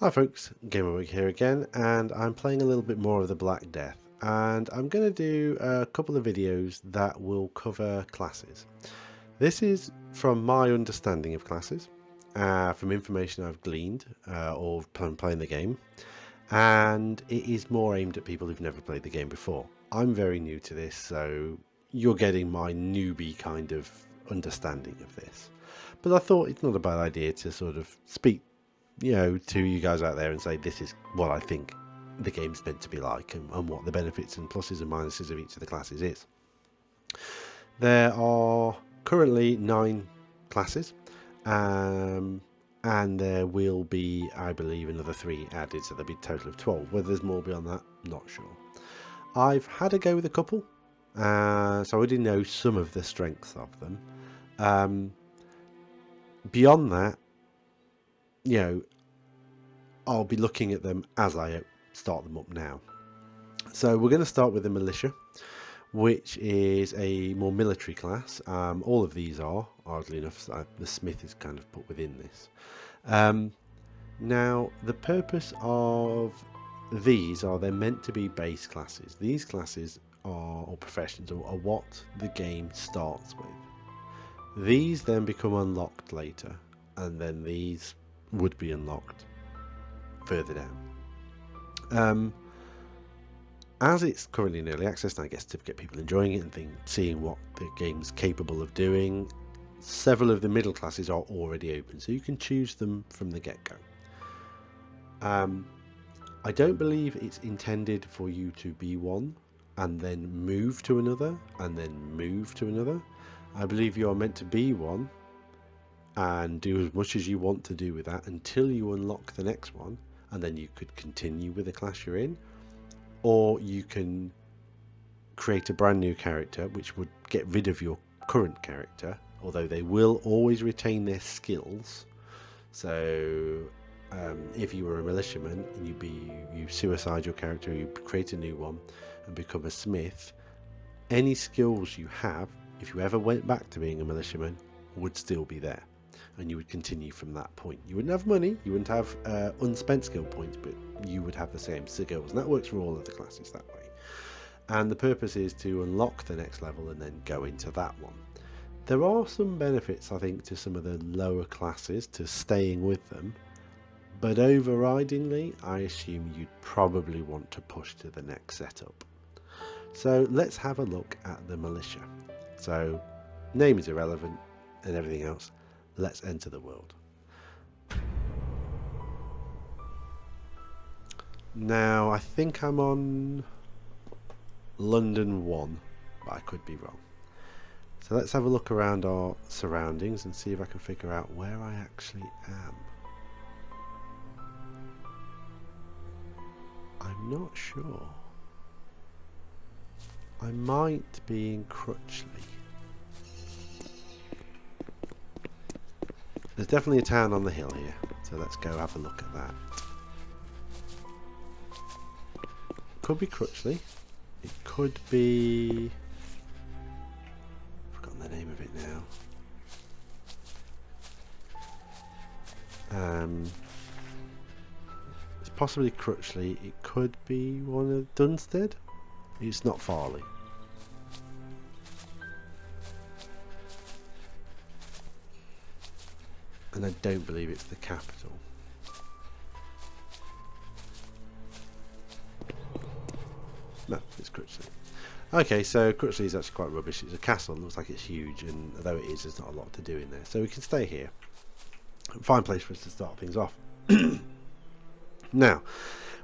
Hi folks, Gamerbug here again, and I'm playing a little bit more of the Black Death, and I'm going to do a couple of videos that will cover classes. This is from my understanding of classes, from information I've gleaned or playing the game, and it is more aimed at people who've never played the game before. I'm very new to this, so you're getting my newbie kind of understanding of this. But I thought it's not a bad idea to sort of speak to you guys out there and say this is what I think the game's meant to be like and what the benefits and pluses and minuses of each of the classes is. There are currently 9 classes, and there will be, I believe, another 3 added, so there'll be a total of 12. Whether there's more beyond that, not sure. I've had a go with a couple, so I already know some of the strengths of them. Beyond that, I'll be looking at them as I start them up now. So we're going to start with the Militia, which is a more military class. All of these are, oddly enough, the Smith is kind of put within this. Now, the purpose of these are they're meant to be base classes. These classes are, or professions, are what the game starts with. These then become unlocked later, and then these would be unlocked further down. As it's currently in early access, and I guess to get people enjoying it and seeing what the game's capable of doing, several of the middle classes are already open, so you can choose them from the get-go. I don't believe it's intended for you to be one and then move to another and then move to another. I believe you are meant to be one and do as much as you want to do with that until you unlock the next one, and then you could continue with the class you're in, or you can create a brand new character which would get rid of your current character, although they will always retain their skills. So if you were a militiaman and you suicide your character, you create a new one and become a smith, any skills you have, if you ever went back to being a militiaman, would still be there, and you would continue from that point. You wouldn't have money, you wouldn't have unspent skill points, but you would have the same skills, and that works for all of the classes that way. And the purpose is to unlock the next level and then go into that one. There are some benefits, I think, to some of the lower classes to staying with them, but overridingly I assume you'd probably want to push to the next setup. So let's have a look at the Militia. So name is irrelevant and everything else. Let's enter the world. Now, I think I'm on London 1, but I could be wrong. So let's have a look around our surroundings and see if I can figure out where I actually am. I'm not sure. I might be in Crutchley. There's definitely a town on the hill here, so let's go have a look at that. Could be Crutchley. It could be... I've forgotten the name of it now. It's possibly Crutchley. It could be one of Dunstead. It's not Farley. And I don't believe it's the capital. No, it's Crutchley. Okay, so Crutchley is actually quite rubbish. It's a castle, it looks like it's huge, and although it is, there's not a lot to do in there. So we can stay here. Fine place for us to start things off. Now,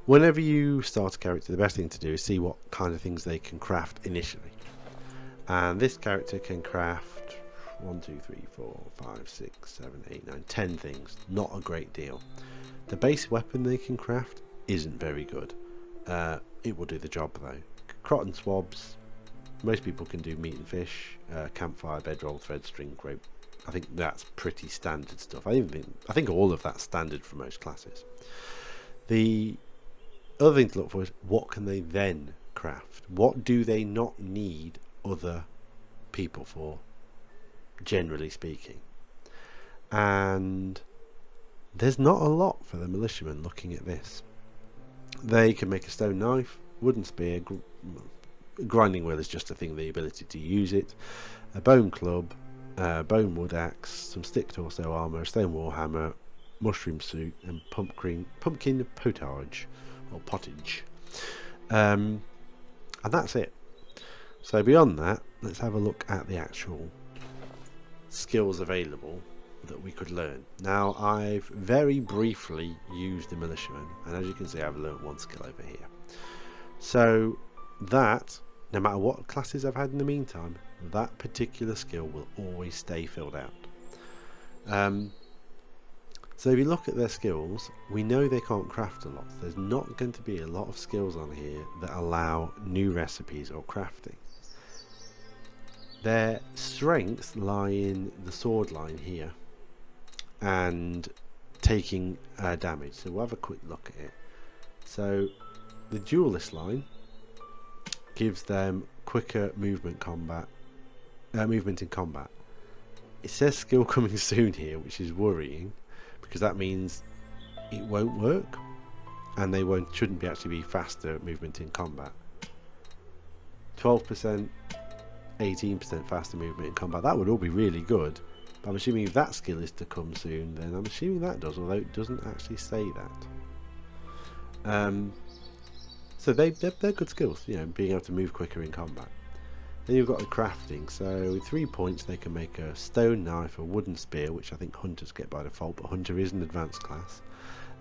whenever you start a character, the best thing to do is see what kind of things they can craft initially. And this character can craft 1, 2, 3, 4, 5, 6, 7, 8, 9, 10 things. Not a great deal. The base weapon they can craft isn't very good. It will do the job though. Cotton swabs. Most people can do meat and fish, campfire, bedroll, thread, string, rope. I think that's pretty standard stuff. I think all of that's standard for most classes. The other thing to look for is what can they then craft? What do they not need other people for, generally speaking? And there's not a lot for the militiamen looking at this. They can make a stone knife, wooden spear, grinding wheel is just a thing, the ability to use it, a bone club, bone wood axe, some stick torso armour, a stone warhammer, mushroom suit, and pumpkin potage or pottage. And that's it. So beyond that, let's have a look at the actual skills available that we could learn. Now, I've very briefly used the militiaman, and as you can see, I've learned one skill over here. So that, no matter what classes I've had in the meantime, that particular skill will always stay filled out. So if you look at their skills, we know they can't craft a lot. There's not going to be a lot of skills on here that allow new recipes or crafting. Their strengths lie in the sword line here and taking damage. So we'll have a quick look at it. So the duelist line gives them quicker movement in combat. It says skill coming soon here, which is worrying, because that means it won't work, and they shouldn't actually be faster movement in combat. 12%, 18% faster movement in combat. That would all be really good. But I'm assuming if that skill is to come soon, then I'm assuming that does, although it doesn't actually say that. So they're good skills, you know, being able to move quicker in combat. Then you've got the crafting. So with 3 points they can make a stone knife, a wooden spear, which I think hunters get by default, but hunter is an advanced class,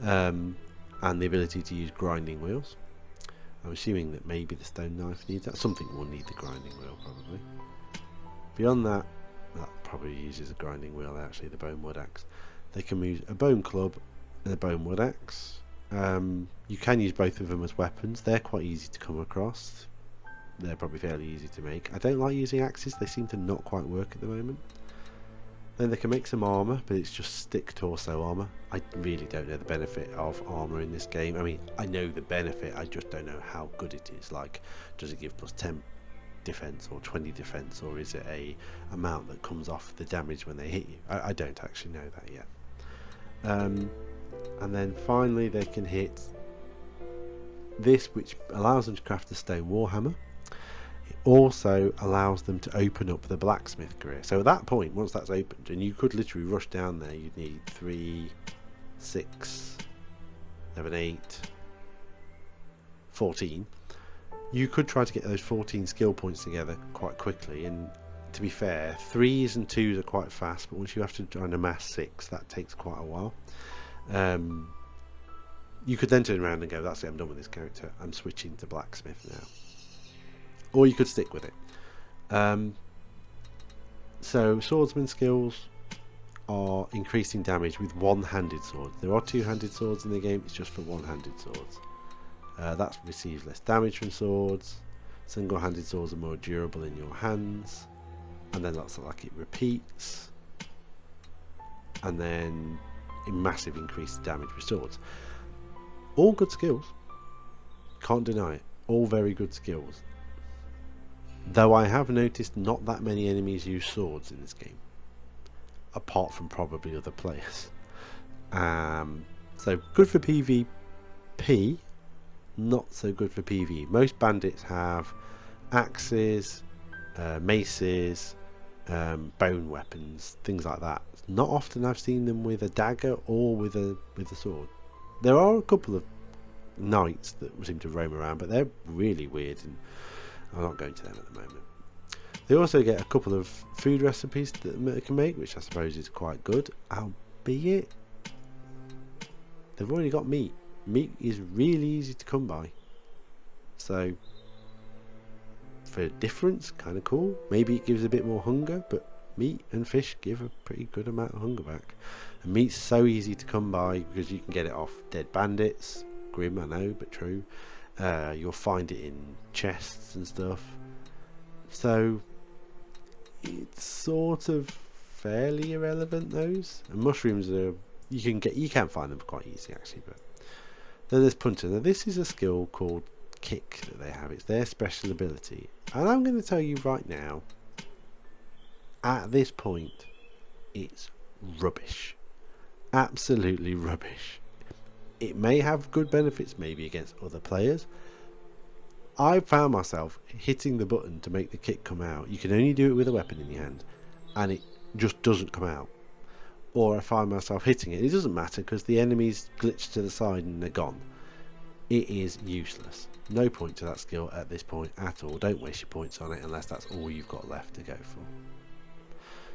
and the ability to use grinding wheels. I'm assuming that maybe the stone knife needs that. Something will need the grinding wheel probably. Beyond that, that probably uses a grinding wheel actually, the bone wood axe. They can use a bone club and a bone wood axe. You can use both of them as weapons. They're quite easy to come across. They're probably fairly easy to make. I don't like using axes, they seem to not quite work at the moment. Then they can make some armour, but it's just stick torso armour. I really don't know the benefit of armour in this game. I mean, I know the benefit, I just don't know how good it is. Like, does it give plus 10 defense or 20 defense, or is it a amount that comes off the damage when they hit you? I don't actually know that yet. And then finally they can hit this, which allows them to craft a stone warhammer. It also allows them to open up the blacksmith career. So at that point, once that's opened, and you could literally rush down there, you'd need 3, 6, 7, 8, 14. You could try to get those 14 skill points together quite quickly, and to be fair, 3s and 2s are quite fast, but once you have to try and amass 6, that takes quite a while. You could then turn around and go, that's it, I'm done with this character, I'm switching to blacksmith now. Or you could stick with it. So swordsman skills are increasing damage with one-handed swords. There are two-handed swords in the game, it's just for one-handed swords. That receives less damage from swords. Single-handed swords are more durable in your hands, and then that's like it repeats, and then a massive increase in damage with swords. All good skills, can't deny it, all very good skills, though I have noticed not that many enemies use swords in this game, apart from probably other players. So good for PvP, not so good for PvE. Most bandits have axes, maces, bone weapons, things like that. Not often I've seen them with a dagger or with a sword. There are a couple of knights that seem to roam around, but they're really weird, and I'm not going to them at the moment. They also get a couple of food recipes that they can make, which I suppose is quite good, albeit they've already got meat. Meat is really easy to come by, so for difference, kind of cool. Maybe it gives a bit more hunger, but meat and fish give a pretty good amount of hunger back. And meat's so easy to come by because you can get it off dead bandits. Grim, I know, but true. You'll find it in chests and stuff, so it's sort of fairly irrelevant. Those and mushrooms are you can find them quite easy actually. But then there's punter. Now this is a skill called kick that they have. It's their special ability, and I'm going to tell you right now, at this point it's rubbish. absolutely rubbish. It may have good benefits maybe against other players. I found myself hitting the button to make the kick come out. You can only do it with a weapon in your hand, and it just doesn't come out. Or I find myself hitting it. It doesn't matter because the enemies glitch to the side and they're gone. It is useless. No point to that skill at this point at all. Don't waste your points on it unless that's all you've got left to go for.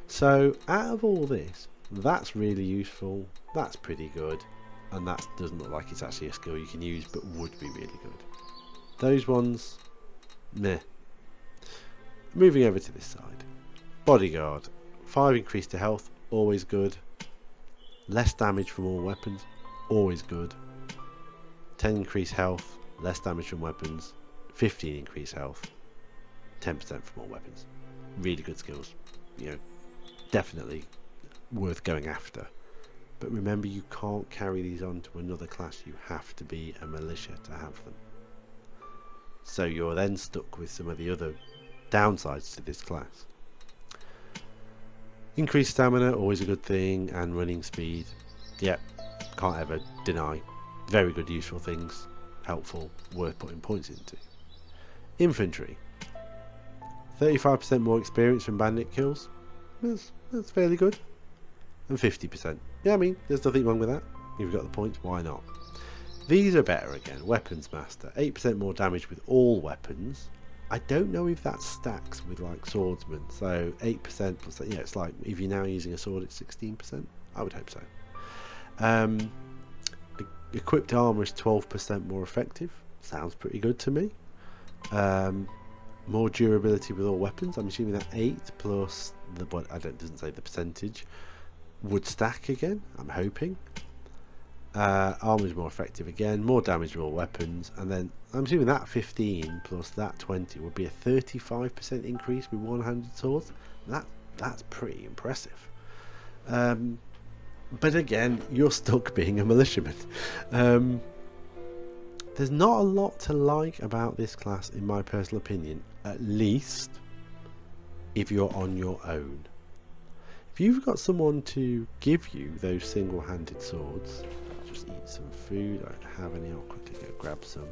So out of all this, that's really useful. That's pretty good. And that doesn't look like it's actually a skill you can use, but would be really good. Those ones, meh. Moving over to this side. Bodyguard. 5 increase to health, always good. Less damage from all weapons, always good. 10 increase health, less damage from weapons. 15 increase health, 10% from all weapons. Really good skills. You know, definitely worth going after. But remember, you can't carry these on to another class. You have to be a militia to have them. So you're then stuck with some of the other downsides to this class. Increased stamina, always a good thing, and running speed. Yep, can't ever deny. Very good, useful things. Helpful, worth putting points into. Infantry. 35% more experience from bandit kills. That's fairly good. And 50%. Yeah, I mean, there's nothing wrong with that. You've got the points, why not? These are better again. Weapons Master. 8% more damage with all weapons. I don't know if that stacks with like swordsman. So 8% plus, yeah, it's like if you're now using a sword, it's 16%. I would hope so. Equipped armor is 12% more effective. Sounds pretty good to me. More durability with all weapons. I'm assuming that 8 plus the, but I don't, doesn't say the percentage, would stack again. I'm hoping. Armor is more effective again. More damage with all weapons, and then I'm assuming that 15 plus that 20 would be a 35% increase with one-handed swords. That's pretty impressive. But again, you're stuck being a militiaman. There's not a lot to like about this class, in my personal opinion, at least if you're on your own. If you've got someone to give you those single-handed swords, just eat some food. I don't have any. I'll quickly go grab some.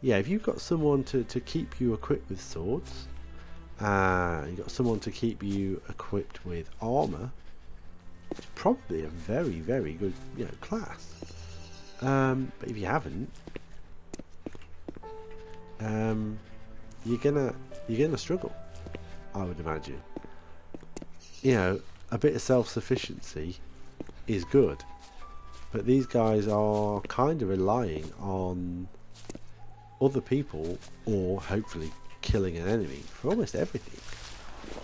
Yeah, if you've got someone to keep you equipped with swords, you've got someone to keep you equipped with armor, it's probably a very, very good, class. But if you haven't, you're gonna struggle, I would imagine. A bit of self-sufficiency is good, but these guys are kind of relying on other people, or hopefully killing an enemy, for almost everything.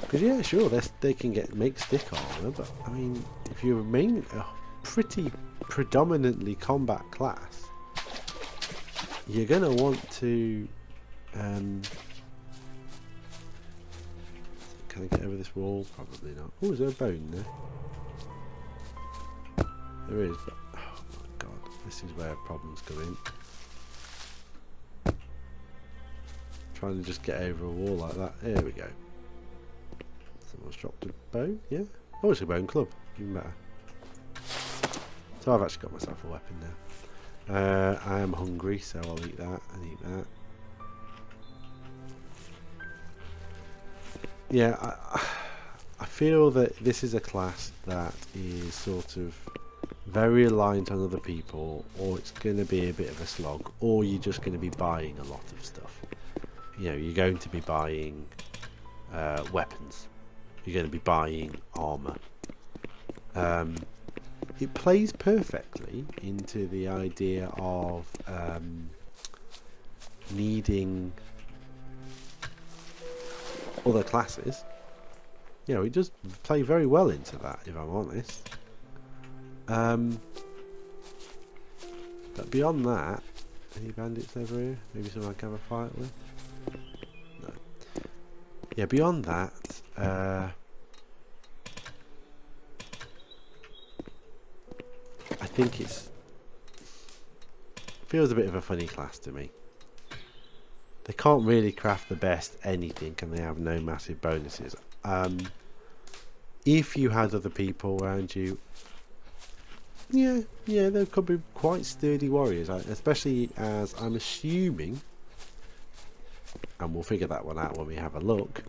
Because yeah, sure, they can make stick armor, but I mean, if you're a pretty predominantly combat class, you're gonna want to. Can I get over this wall? Probably not. Oh, is there a bone there? There is, but oh my god, this is where problems come in. Trying to just get over a wall like that. There we go. Someone's dropped a bone, yeah? Oh, it's a bone club, even better. So I've actually got myself a weapon now. I am hungry, so I'll eat that and eat that. Yeah, I feel that this is a class that is sort of very reliant on other people, or it's going to be a bit of a slog, or you're just going to be buying a lot of stuff. You're going to be buying weapons. You're going to be buying armor. It plays perfectly into the idea of needing other classes. It does play very well into that, if I'm honest. But beyond that, any bandits over here? Maybe someone I can have a fight with? No. Yeah, beyond that, I think feels a bit of a funny class to me. They can't really craft the best anything, and they have no massive bonuses. If you had other people around you, Yeah, they could be quite sturdy warriors, especially as I'm assuming, and we'll figure that one out when we have a look,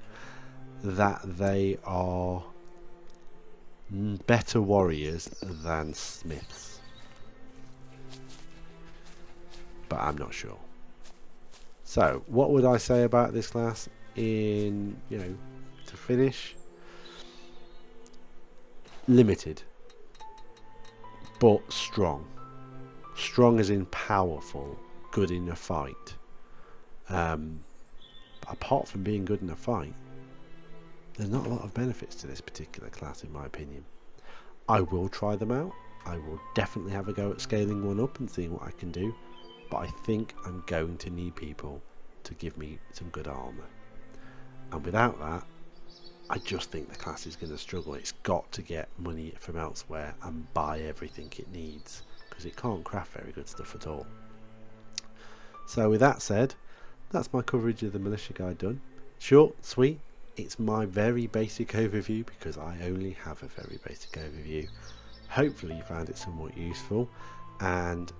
that they are better warriors than smiths. But I'm not sure. So, what would I say about this class in, to finish? Limited, but strong. Strong as in powerful, good in a fight. Apart from being good in a fight, there's not a lot of benefits to this particular class, in my opinion. I will try them out. I will definitely have a go at scaling one up and seeing what I can do. But I think I'm going to need people to give me some good armor. And without that, I just think the class is going to struggle. It's got to get money from elsewhere and buy everything it needs, because it can't craft very good stuff at all. So with that said, that's my coverage of the Militia guide done. Short, sweet. It's my very basic overview, because I only have a very basic overview. Hopefully you found it somewhat useful, and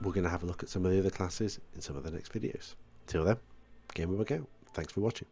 we're going to have a look at some of the other classes in some of the next videos. Till then, Gamerbug out. Thanks for watching.